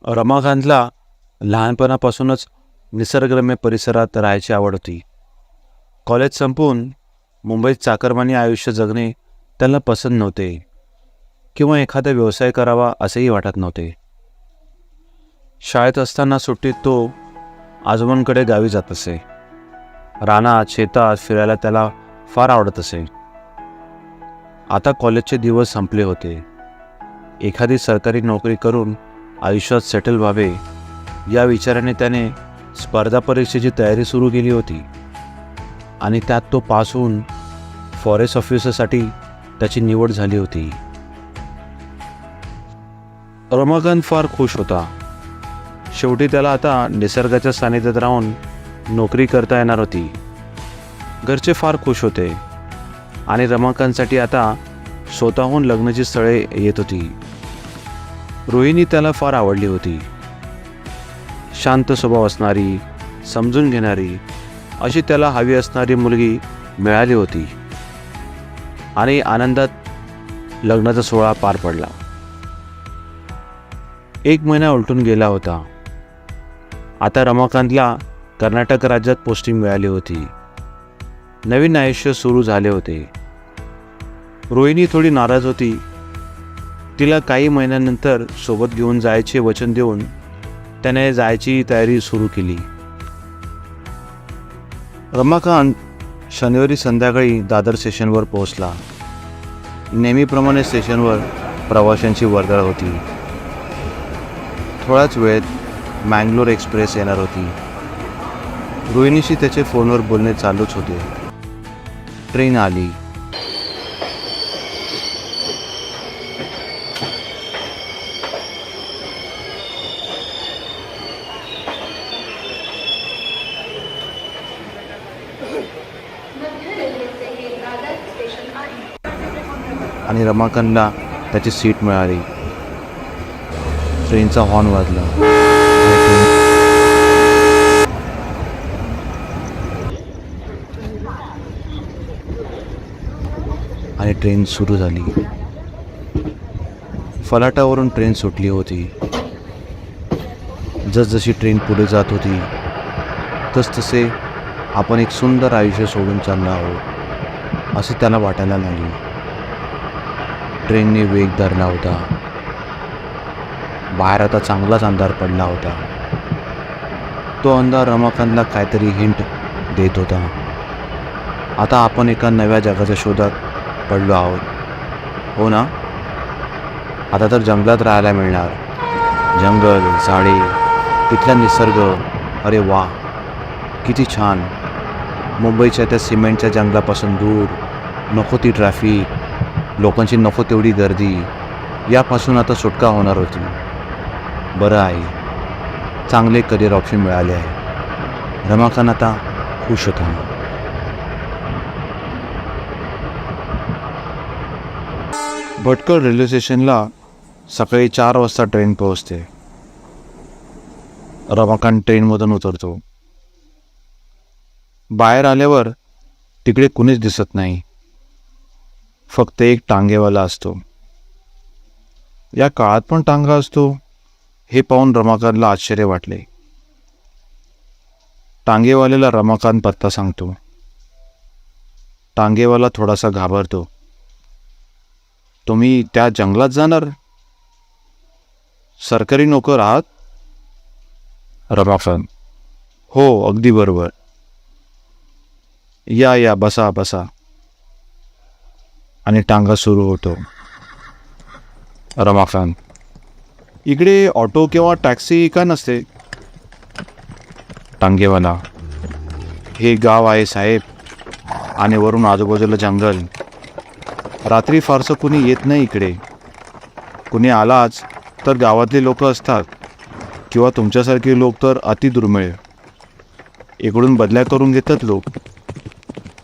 रमाकांतला लहानपणापासूनच निसर्गरम्य परिसरात राहायची आवड होती. कॉलेज संपवून मुंबईत चाकरमानी आयुष्य जगणे त्यांना पसंत नव्हते किंवा एखादा व्यवसाय करावा असेही वाटत नव्हते. शाळेत असताना सुट्टीत तो आजोबांकडे गावी जात असे. रानात शेतात फिरायला त्याला फार आवडत असे. आता कॉलेजचे दिवस संपले होते. एखादी सरकारी नोकरी करून आयुष्यात सेटल व्हावे या विचाराने त्याने स्पर्धा परीक्षेची तयारी सुरू केली होती आणि त्यात तो पास होऊन फॉरेस्ट ऑफिसरसाठी त्याची निवड झाली होती. रमाकांत फार खुश होता. शेवटी त्याला आता निसर्गाच्या सानिध्यात राहून नोकरी करता येणार होती. घरचे फार खुश होते आणि रमाकांतसाठी आता स्वतःहून लग्नाची स्थळे येत होती. रोहिणी त्याला फार आवडली होती. शांत स्वभाव असणारी, समजून घेणारी अशी त्याला हवी असणारी मुलगी मिळाली होती आणि आनंदात लग्नाचा सोहळा पार पडला. 1 महिना उलटून गेला होता. आता रमाकांतला कर्नाटक राज्यात पोस्टिंग मिळाली होती. नवीन आयुष्य सुरू झाले होते. रोहिणी थोडी नाराज होती. तिला काही महिन्यानंतर सोबत घेऊन जायचे वचन देऊन त्याने जायची तयारी सुरू केली. रमाकांत शनिवारी संध्याकाळी दादर स्टेशनवर पोहोचला. नेहमीप्रमाणे स्टेशनवर प्रवाशांची वर्दळ होती. थोड्याच वेळेत मँगलोर एक्सप्रेस येणार होती. रोहिणीशी त्याचे फोनवर बोलणे चालूच होते. ट्रेन आली. आणि रमाकांतला त्याची सीट मिळाली. ट्रेनचा हॉर्न वाजला आणि ट्रेन सुरू झाली. फलाटावरून ट्रेन सुटली होती. जसजशी ट्रेन पुढे जात होती तसतसे आपण एक सुंदर आयुष्य सोडून चाललो आहोत असे त्याला वाटायला लागले. ट्रेनने वेग धरला होता. बाहेर आता चांगलाच अंधार पडला होता. तो अंधार रमाकांतला काहीतरी हिंट देत होता. आता आपण एका नव्या जगाच्या शोधात पडलो आहोत. हो ना? आता तर जंगलात राहायला मिळणार. जंगल, झाडे, तिथला निसर्ग. अरे वा, किती छान. मुंबईच्या त्या सिमेंटच्या जंगलापासून दूर. नको ती ट्रॅफिक, लोकांची नको तेवढी गर्दी. यापासून आता सुटका होणार होती. बरं आहे, चांगले करिअर ऑप्शन मिळाले आहे. रमाकांत आता खुश होता. भटकळ रेल्वे स्टेशनला सकाळी 4 वाजता ट्रेन पोहोचते. रमाकांत ट्रेनमधून उतरतो. बाहेर आल्यावर तिकडे कुणीच दिसत नाही. फक्त एक टांगेवाला असतो. या काळात पण टांगा असतो हे पाहून रमाकांतला आश्चर्य वाटले. टांगेवाल्याला रमाकांत पत्ता सांगतो. टांगेवाला थोडासा घाबरतो. तुम्ही त्या जंगलात जाणार? सरकारी नोकर आहात? रमाकांत: हो, अगदी बरोबर. या बसा बसा. आणि टांगा सुरू होतो. रमाकांत: इकडे ऑटो किंवा टॅक्सी का नसते? टांगेवाला: हे गाव आहे साहेब आणि वरून आजूबाजूला जंगल. रात्री फारसं कुणी येत नाही इकडे. कुणी आलाच तर गावातले लोक असतात किंवा तुमच्यासारखे लोक तर अति दुर्मिळ. इकडून बदल्या करून घेतात लोक.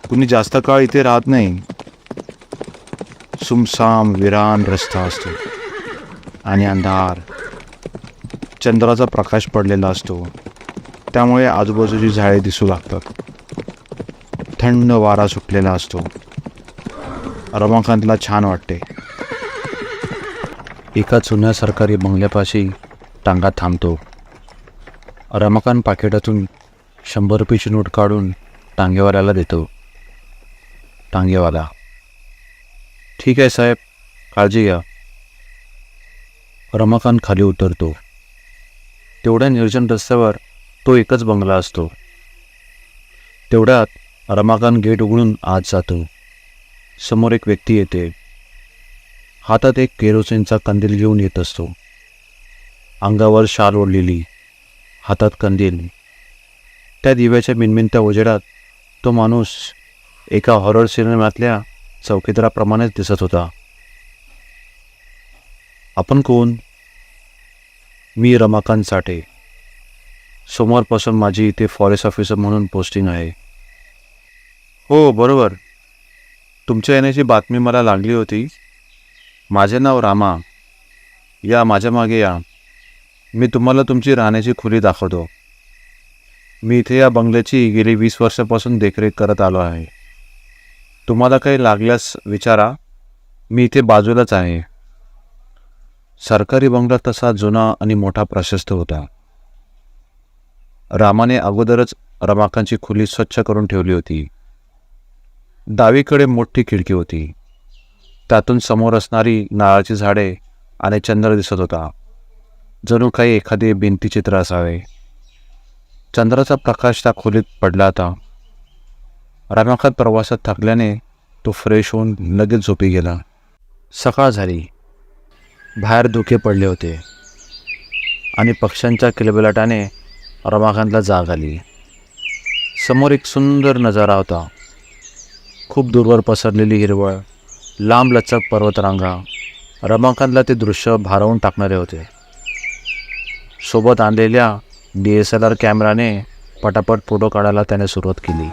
कुणी जास्त काळ इथे राहत नाही. सुमसाम विरान रस्ता असतो आणि अंधार. चंद्राचा प्रकाश पडलेला असतो त्यामुळे आजूबाजूची झाडे दिसू लागतात. थंड वारा सुटलेला असतो. रमाकांतला छान वाटते. एका जुन्या सरकारी बंगल्यापाशी टांगा थांबतो. रमाकांत पाकिटातून 100 रुपयाची नोट काढून टांगेवाल्याला देतो. टांगेवाला: ठीक आहे साहेब, काळजी घ्या. रमाकांत खाली उतरतो. तेवढ्या निर्जन रस्त्यावर तो एकच बंगला असतो. तेवढ्यात रमाकांत गेट उघडून आत जातो. समोर एक व्यक्ती येते. हातात एक केरोसिनचा कंदील घेऊन येत असतो. अंगावर शाल ओढलेली, हातात कंदील. त्या दिव्याच्या मिणमिणत्या उजेडात तो माणूस एका हॉरर सिनेमातल्या चौकीदाराप्रमाणेच दिसत होता. आपण कोण? मी रमाकांत साठे. सोमवारपासून माझी इथे फॉरेस्ट ऑफिसर म्हणून पोस्टिंग आहे. हो बरोबर, तुमच्या येण्याची बातमी मला लागली होती. माझे नाव रामा. या, माझ्या मागे या. मी तुम्हाला तुमची राहण्याची खोली दाखवतो. मी इथे या बंगल्याची गेली 20 वर्षापासून देखरेख करत आलो आहे. तुम्हाला काही लागल्यास विचारा, मी इथे बाजूलाच आहे. सरकारी बंगला तसा जुना आणि मोठा प्रशस्त होता. रामाने अगोदरच रमाकांतची खोली स्वच्छ करून ठेवली होती. डावीकडे मोठी खिडकी होती. त्यातून समोर असणारी नारळाची झाडे आणि चंद्र दिसत होता. जणू काही एखादे भिंतीचित्र असावे. चंद्राचा प्रकाश त्या खोलीत पडला होता. रमाकांत प्रवासात थकल्याने तो फ्रेश होऊन लगेच झोपी गेला. सकाळ झाली. बाहेर धुके पडले होते आणि पक्ष्यांच्या किलबिलाटाने रमाकांतला जाग आली. समोर एक सुंदर नजारा होता. खूप दूरवर पसरलेली हिरवळ, लांब लचक पर्वतरांगा. रमाकांतला ते दृश्य भारावून टाकणारे होते. सोबत आणलेल्या DSLR कॅमेराने पटापट फोटो काढायला त्याने सुरुवात केली.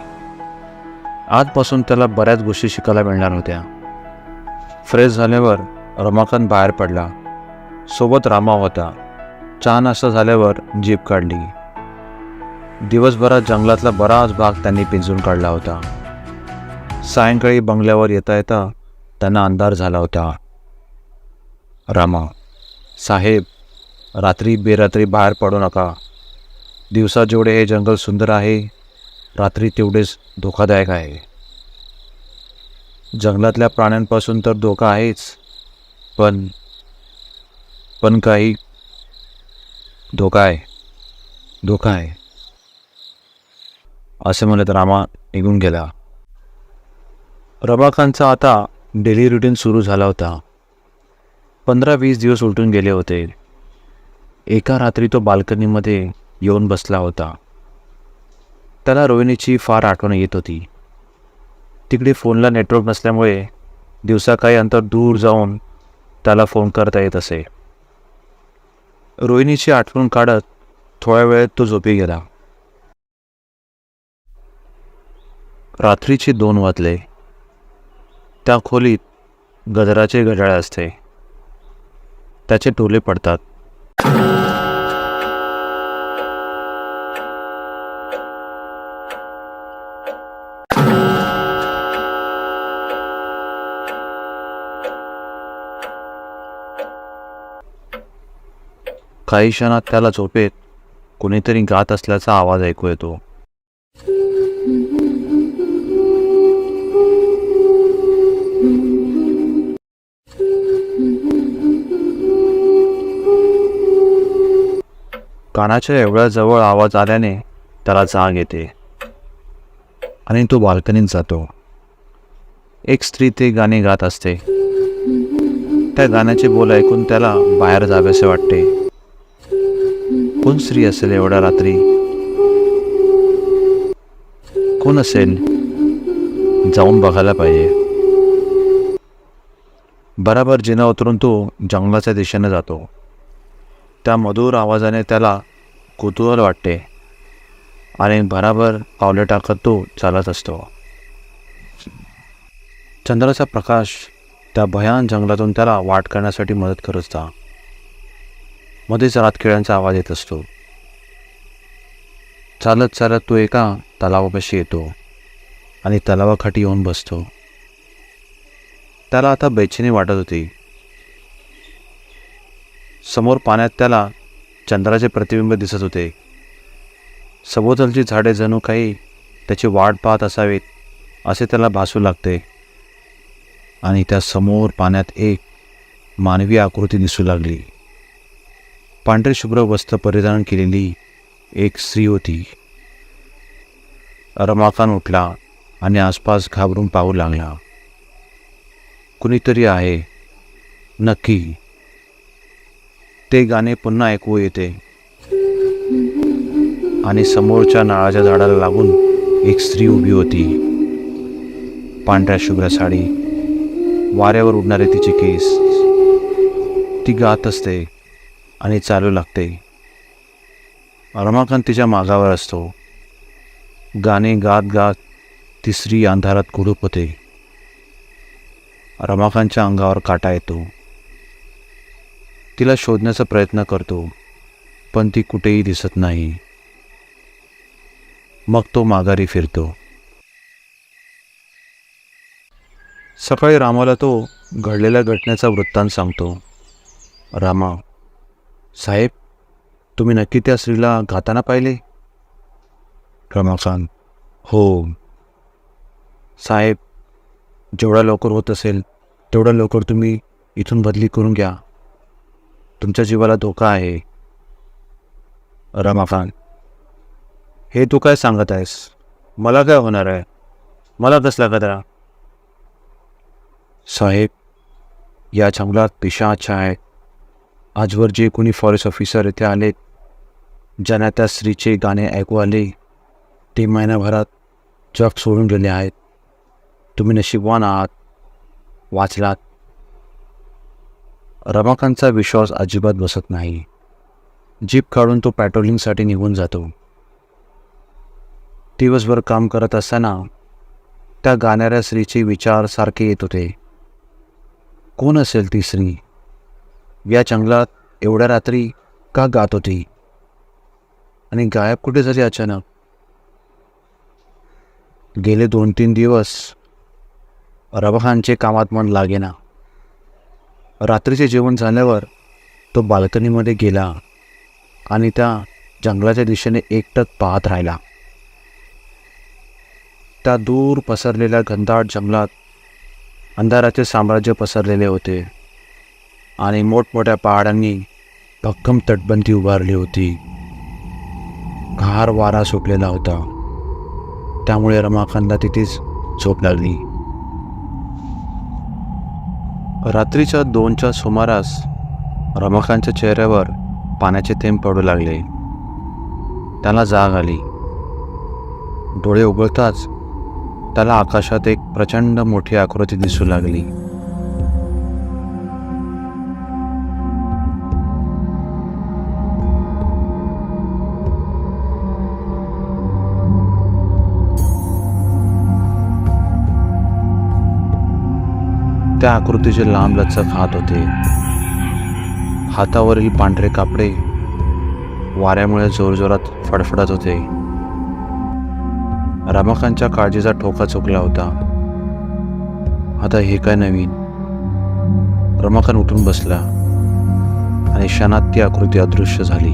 आजपासून त्याला बऱ्याच गोष्टी शिकायला मिळणार होत्या. फ्रेश झाल्यावर रमाकांत बाहेर पडला. सोबत रामा होता. चहा नाश्ता झाल्यावर जीप काढली. दिवसभरात जंगलातला बराच भाग त्यांनी पिंजून काढला होता. सायंकाळी बंगल्यावर येता येता त्यांना अंधार झाला होता. रामा: साहेब, रात्री बेरात्री बाहेर पडू नका. दिवसा जेवढे हे जंगल सुंदर आहे, रात्री तेवढेच धोकादायक आहे. जंगलातल्या प्राण्यांपासून तर धोका आहेच, पण काही धोका आहे असे म्हणत रामा निघून गेला. रमाकांतचा आता डेली रुटीन सुरू झाला होता. 15-20 दिवस उलटून गेले होते. एका रात्री तो बाल्कनीमध्ये येऊन बसला होता. त्याला रोहिणीची फार आठवण येत होती. तिकडे फोनला नेटवर्क नसल्यामुळे दिवसा काही अंतर दूर जाऊन त्याला फोन करता येत असे. रोहिणीची आठवण काढत थोड्या वेळात तो झोपी गेला. रात्रीचे 2 वाजले. त्या खोलीत गजराचे घड्याळ असते. त्याचे टोले पडतात. काही क्षणात त्याला झोपेत कोणीतरी गात असल्याचा आवाज ऐकू येतो. कानाच्या एवढ्या जवळ आवाज आल्याने त्याला जाग येते आणि तो बाल्कनीत जातो. एक स्त्री ते गाणे गात असते. त्या गाण्याचे बोल ऐकून त्याला बाहेर जावेसे वाटते. कोण स्त्री असेल एवढ्या रात्री? कोण असेल? जाऊन बघायला पाहिजे. बराबर जिना उतरून तो जंगलाच्या दिशेने जातो. त्या मधुर आवाजाने त्याला कुतूहल वाटते आणि बराबर पावले टाकत तो चालत असतो. चंद्राचा प्रकाश त्या भयान जंगलातून त्याला वाट करण्यासाठी मदत करत असता. मध्येच रातकिड्यांचा आवाज येत असतो. चालत चालत तो एका तलावापाशी येतो आणि तलावाकाठी येऊन बसतो. त्याला आता बेचैनी वाटत होती. समोर पाण्यात त्याला चंद्राचे प्रतिबिंब दिसत होते. सभोवतालची झाडे जणू काही त्याची वाट पाहत असावीत असे त्याला भासू लागते. आणि त्या समोर पाण्यात एक मानवी आकृती दिसू लागली. पांढरे शुभ्र वस्त्र परिधान केलेली एक स्त्री होती. रमाकांत उठला आणि आसपास घाबरून पाहू लागला. कुणीतरी आहे, नक्की. ते गाणे पुन्हा ऐकू येते आणि समोरच्या नाळाच्या झाडाला लागून एक स्त्री उभी होती. पांढऱ्या शुभ्र साडी, वाऱ्यावर उडणारे तिचे केस. ती गात असते आणि चालू लागते. रमाकांत तिच्या मागावर असतो. गाणे गात गात ती स्त्री अंधारात कुडूप होते. रमाकांतच्या अंगावर काटा येतो. तिला शोधण्याचा प्रयत्न करतो, पण ती कुठेही दिसत नाही. मग तो माघारी फिरतो. सकाळी रामाला तो घडलेल्या घटनेचा वृत्तांत सांगतो. रामा, साहेब, तुम्ही नक्की त्या स्त्रीला गाताना पाहिले? रमाकांत, हो साहेब. जेवढा लवकर होत असेल तेवढा लवकर तुम्ही इथून बदली करून घ्या. तुमच्या जीवाला धोका आहे. रमाकांत, हे तू काय सांगत आहेस? मला काय होणार आहे? मला कसला खतरा? साहेब, या जंगलात पिशाच आहेत. आजवर जे कोणी फॉरेस्ट ऑफिसर इथे आलेत, ज्यांना त्या स्त्रीचे गाणे ऐकू आले, ते महिनाभरात जग सोडून गेले आहेत. तुम्ही नशीबवान आहात, वाचलात. रमाकांतचा विश्वास अजिबात बसत नाही. जीप काढून तो पॅट्रोलिंगसाठी निघून जातो. दिवसभर काम करत असताना त्या गाणाऱ्या स्त्रीचे विचार सारखे येत होते. कोण असेल ती स्त्री? या जंगलात एवढ्या रात्री का गात होती? आणि गायब कुठे झाली अचानक? गेले 2-3 दिवस रमाकांतचे कामात मन लागेना. रात्रीचे जेवण झाल्यावर तो बाल्कनीमध्ये गेला आणि त्या जंगलाच्या दिशेने एकटक पाहत राहिला. त्या दूर पसरलेल्या घनदाट जंगलात अंधाराचे साम्राज्य पसरलेले होते आणि मोठमोठ्या पहाडांनी भक्कम तटबंदी उभारली होती. गार वारा सुटलेला होता. त्यामुळे रमाकांतला तिथेच झोप लागली. रात्रीच्या 2च्या सुमारास रमाकांतच्या चेहऱ्यावर पाण्याचे थेंब पडू लागले. त्याला जाग आली. डोळे उघडताच त्याला आकाशात एक प्रचंड मोठी आकृती दिसू लागली. त्या आकृतीचे लांबलचक हात होते. हातावरील पांढरे कापडे वाऱ्यामुळे जोरजोरात फडफडत होते. रमाकांतच्या काळजीचा ठोका चुकला होता. आता हे काय नवीन? रमाकांत उठून बसला आणि क्षणात ती आकृती अदृश्य झाली.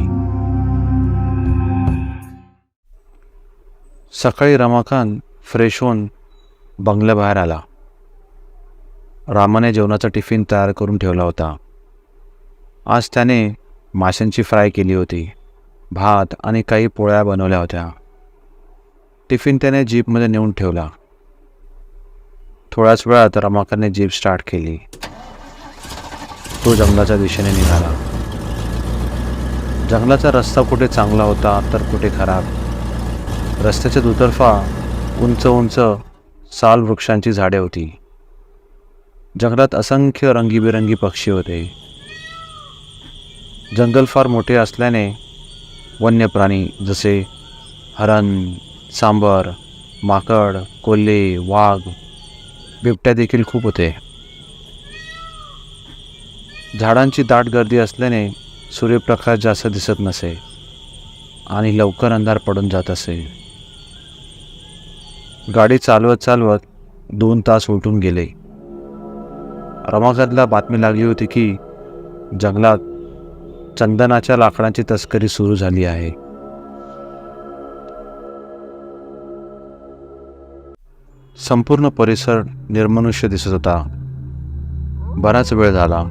सकाळी रमाकांत फ्रेश होऊन बंगल्याबाहेर आला. रामाने जेवणाचा टिफिन तयार करून ठेवला होता. आज त्याने माशांची फ्राय केली होती. भात आणि काही पोळ्या बनवल्या होत्या. टिफिन त्याने जीपमध्ये नेऊन ठेवला. थोड्याच वेळात रमाकांतने जीप स्टार्ट केली. तो जंगलाच्या दिशेने निघाला. जंगलाचा रस्ता कुठे चांगला होता तर कुठे खराब. रस्त्याच्या दुतर्फा उंच उंच साल वृक्षांची झाडे होती. जंगलात असंख्य रंगीबेरंगी पक्षी होते. जंगल फार मोठे असल्याने वन्य प्राणी जसे हरण, सांबर, माकड, कोल्हे, वाघ, बिबट्या देखील खूप होते. झाडांची दाट गर्दी असल्याने सूर्यप्रकाश जास्त दिसत नसे आणि लवकर अंधार पडून जात असे. गाडी चालवत चालवत 2 तास उलटून गेले. रमाकांतला बातमी लागली होती की जंगलात चंदनाच्या लाकडांची तस्करी सुरू झाली आहे. संपूर्ण परिसर निर्मनुष्य दिसत होता. बराच वेळ झाला.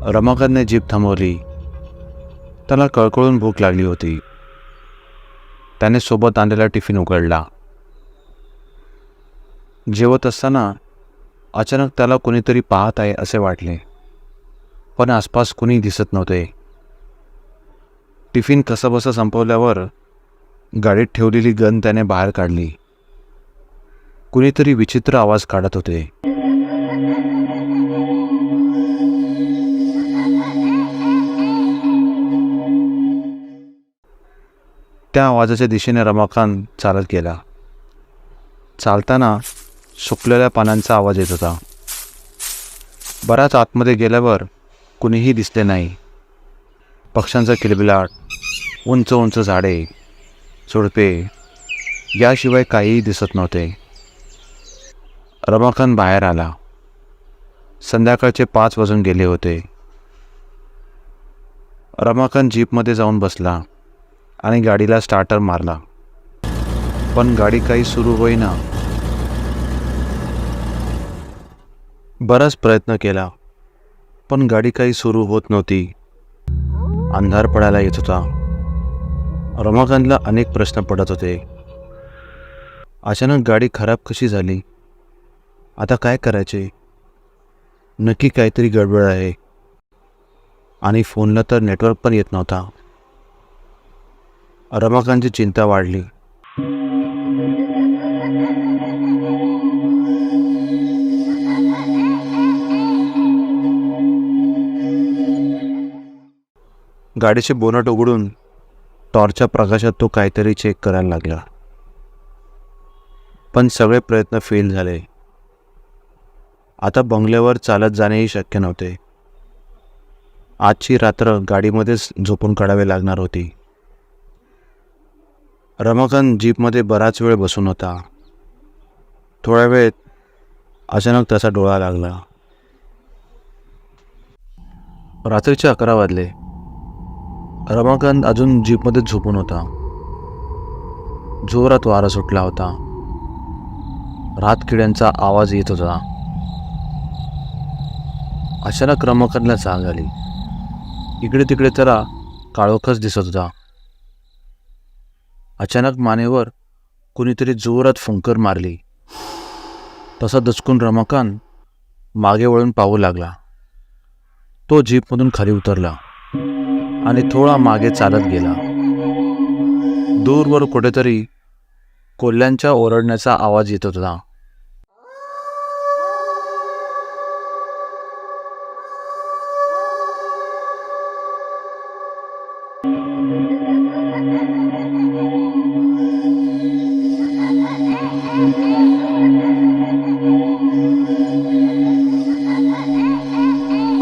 रमाकांतने जीप थांबवली. त्याला कळकळून भूक लागली होती. त्याने सोबत आणलेला टिफिन उघडला. जेवत असताना अचानक त्याला कोणीतरी पाहत आहे असे वाटले, पण आसपास कुणी दिसत नव्हते. टिफिन कसाबसा संपवल्यावर गाडीत ठेवलेली गन त्याने बाहेर काढली. कुणीतरी विचित्र आवाज काढत होते. त्या आवाजाच्या दिशेने रमाकांत चालत गेला. चालताना सुकलेल्या पानांचा आवाज येत होता. बराच आतमध्ये गेल्यावर कुणीही दिसले नाही. पक्ष्यांचा किलबिलाट, उंच उंच झाडे, झुडपे याशिवाय काहीही दिसत नव्हते. रमाकांत बाहेर आला. संध्याकाळचे 5 वाजून गेले होते. रमाकांत जीपमध्ये जाऊन बसला आणि गाडीला स्टार्टर मारला, पण गाडी काही सुरू होईना. बराच प्रयत्न केला, पण गाडी काही सुरू होत नव्हती. अंधार पडायला येत होता. रमाकांतला अनेक प्रश्न पडत होते. अचानक गाडी खराब कशी झाली? आता काय करायचे? नक्की काहीतरी गडबड आहे. आणि फोनला तर नेटवर्क पण येत नव्हता. रमाकांतची चिंता वाढली. गाडीचे बोनट उघडून टॉर्चच्या प्रकाशात तो काहीतरी चेक करायला लागला, पण सगळे प्रयत्न फेल झाले. आता बंगल्यावर चालत जाणेही शक्य नव्हते. आजची रात्र गाडीमध्येच झोपून काढावी लागणार होती. रमाकांत जीपमध्ये बराच वेळ बसून होता. थोड्या वेळात अचानक त्याचा डोळा लागला. रात्रीचे 11 वाजले. रमाकांत अजून जीपमध्ये झोपून होता. जोरात वारा सुटला होता. रातकिड्यांचा आवाज येत होता. अचानक रमाकांतला जाग आली. इकडे तिकडे त्याला काळोखच दिसत होता. अचानक मानेवर कुणीतरी जोरात फुंकर मारली. तसा दचकून रमाकांत मागे वळून पाहू लागला. तो जीपमधून खाली उतरला आणि थोडा मागे चालत गेला. दूरवर कुठेतरी कोल्ह्यांच्या ओरडण्याचा आवाज येत होता.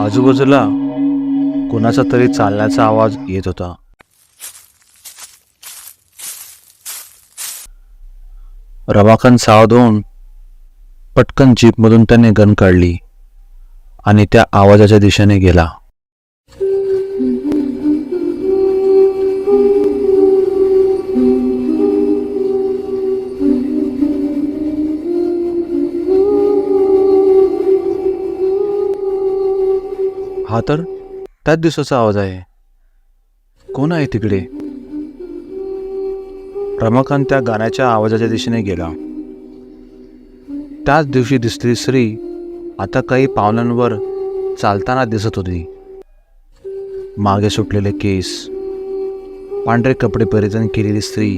आजूबाजूला कोणाचा तरी चालण्याचा आवाज येत होता. रमाकांत सावध होऊन पटकन जीपमधून त्याने गन काढली आणि त्या आवाजाच्या दिशेने गेला. हा तर त्याच दिवसाचा आवाज आहे. कोण आहे तिकडे? रमाकांत त्या गाण्याच्या आवाजाच्या दिशेने गेला. त्याच दिवशी दिसली स्त्री आता काही पावलांवर चालताना दिसत होती. मागे सुटलेले केस, पांढरे कपडे परिधान केलेली स्त्री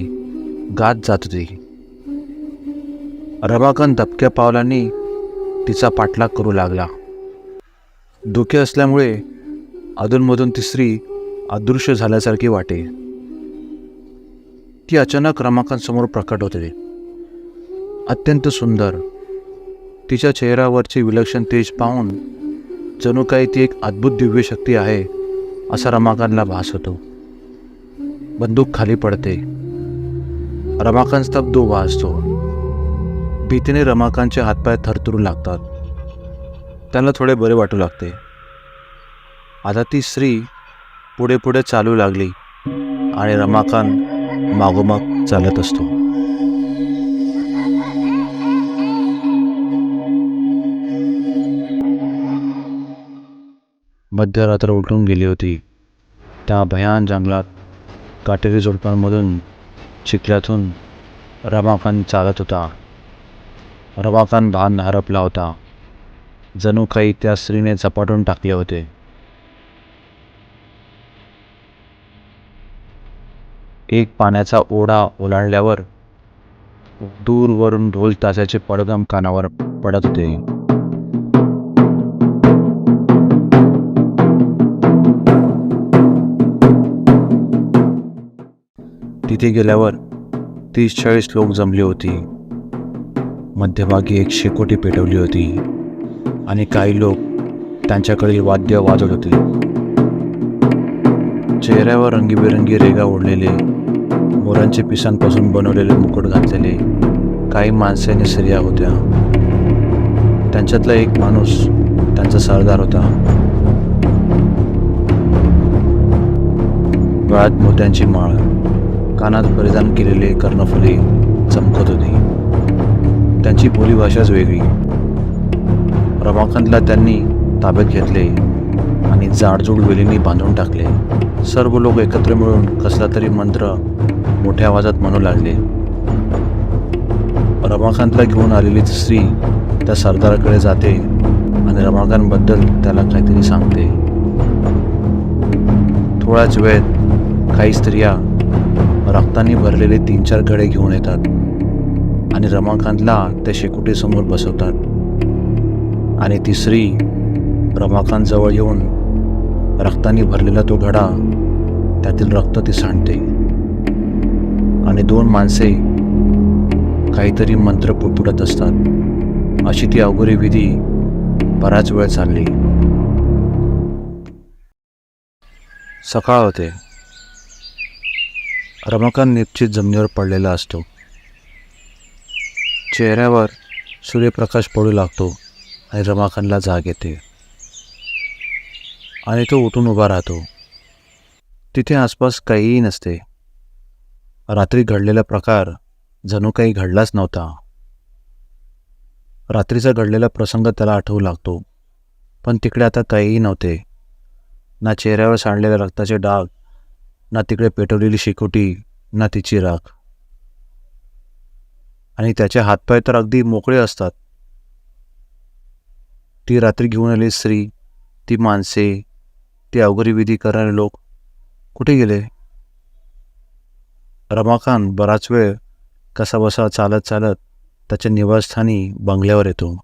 गात जात होती. रमाकांत दबक्या पावलांनी तिचा पाठलाग करू लागला. धुके असल्यामुळे अधूनमधून ती स्त्री अदृश्य झाल्यासारखी वाटे. ती अचानक रमाकांत समोर प्रकट होते. अत्यंत सुंदर. तिच्या चेहऱ्यावरची विलक्षण तेज पाहून जणू काही ती एक अद्भुत दिव्य शक्ती आहे असा रमाकांतला भास होतो. बंदूक खाली पडते. रमाकांत स्तब्ध उभा असतो. भीतीने रमाकांतचे हातपाय थरथरू लागतात. त्याला थोडे बरे वाटू लागते. आता ती स्त्री पुढे पुढे चालू लागली आणि रमाकांत मागोमाग चालत असतो. मध्यरात्र उलटून गेली होती. त्या भयान जंगलात काटेरी झुडपांमधून चिखल्यातून रमाकांत चालत होता. रमाकांत भान हरपला होता. जणू काही त्या स्त्रीने झपाटून टाकले होते. एक पाण्याचा ओढा ओलांडल्यावर दूरवरून ढोल ताशाचे पडघम कानावर पडत होते. तिथे गेल्यावर 30-40 लोक जमली होती. मध्यभागी एक शेकोटी पेटवली होती आणि काही लोक त्यांच्याकडील वाद्य वाजवत होते. चेहऱ्यावर रंगीबेरंगी रेगा ओढलेले, मोरांच्या पिसांपासून बनवलेले मुकुट घातलेले काही माणसे आणि स्त्रिया होत्या. त्यांच्यातला एक माणूस त्यांचा सरदार होता. गळ्यात मोत्यांची माळ, कानात परिधान केलेले कर्णफुले चमकत होती. त्यांची बोलीभाषाच वेगळी. रमाकांतला त्यांनी ताब्यात घेतले आणि जाडजूड वेलींनी बांधून टाकले. सर्व लोक एकत्र मिळून कसला तरी मंत्र मोठ्या आवाजात म्हणू लागले. रमाकांतला घेऊन आलेली स्त्री त्या सरदाराकडे जाते आणि रमाकांतबद्दल त्याला काहीतरी सांगते. थोड्याच वेळात काही स्त्रिया रक्ताने भरलेले 3-4 घडे घेऊन येतात आणि रमाकांतला त्या शेकोटीसमोर बसवतात. आणि ती स्त्री रमाकांत जवळ येऊन रक्ताने भरलेला तो घडा, त्यातील रक्त ती सांडते आणि 2 माणसे काहीतरी मंत्र पुटपुटत असतात. अशी ती अघोरी विधी बराच वेळ चालली. सकाळ होते. रमाकांत निश्चित जमिनीवर पडलेला असतो. चेहऱ्यावर सूर्यप्रकाश पडू लागतो आणि रमाकांतला जाग येते आणि तो उठून उभा राहतो. तिथे आसपास काहीही नसते. रात्री घडलेला प्रकार जणू काही घडलाच नव्हता. रात्रीचा घडलेला प्रसंग त्याला आठवू लागतो, पण तिकडे आता काहीही नव्हते. ना चेहऱ्यावर सांडलेले रक्ताचे डाग, ना तिकडे पेटवलेली शेकोटी, ना तिची राख. आणि त्याचे हातपाय तर अगदी मोकळे असतात. ती रात्री घेऊन आलेली स्त्री, ती माणसे, ती अवघरी विधी करणारे लोक कुठे गेले? रमाकांत बराच वेळ कसाबसा चालत चालत त्याच्या निवासस्थानी बंगल्यावर येतो.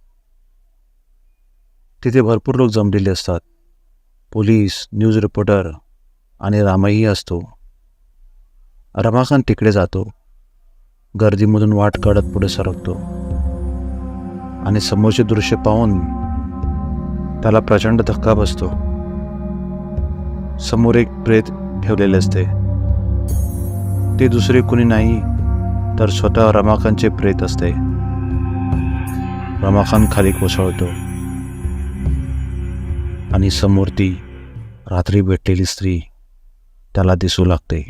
तिथे भरपूर लोक जमलेले असतात. पोलीस, न्यूज रिपोर्टर आणि रामही असतो. रमाकांत तिकडे जातो. गर्दीमधून वाट काढत पुढे सरकतो आणि समोरचे दृश्य पाहून त्याला प्रचंड धक्का बसतो. समोर एक प्रेत ठेवलेले असते. ते दुसरे कुणी नाही तर स्वतः रमाकांतचे प्रेत असते. रमाकांत खाली कोसळतो आणि समोर ती रात्री भेटलेली स्त्री त्याला दिसू लागते,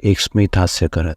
एक स्मित हास्य करत.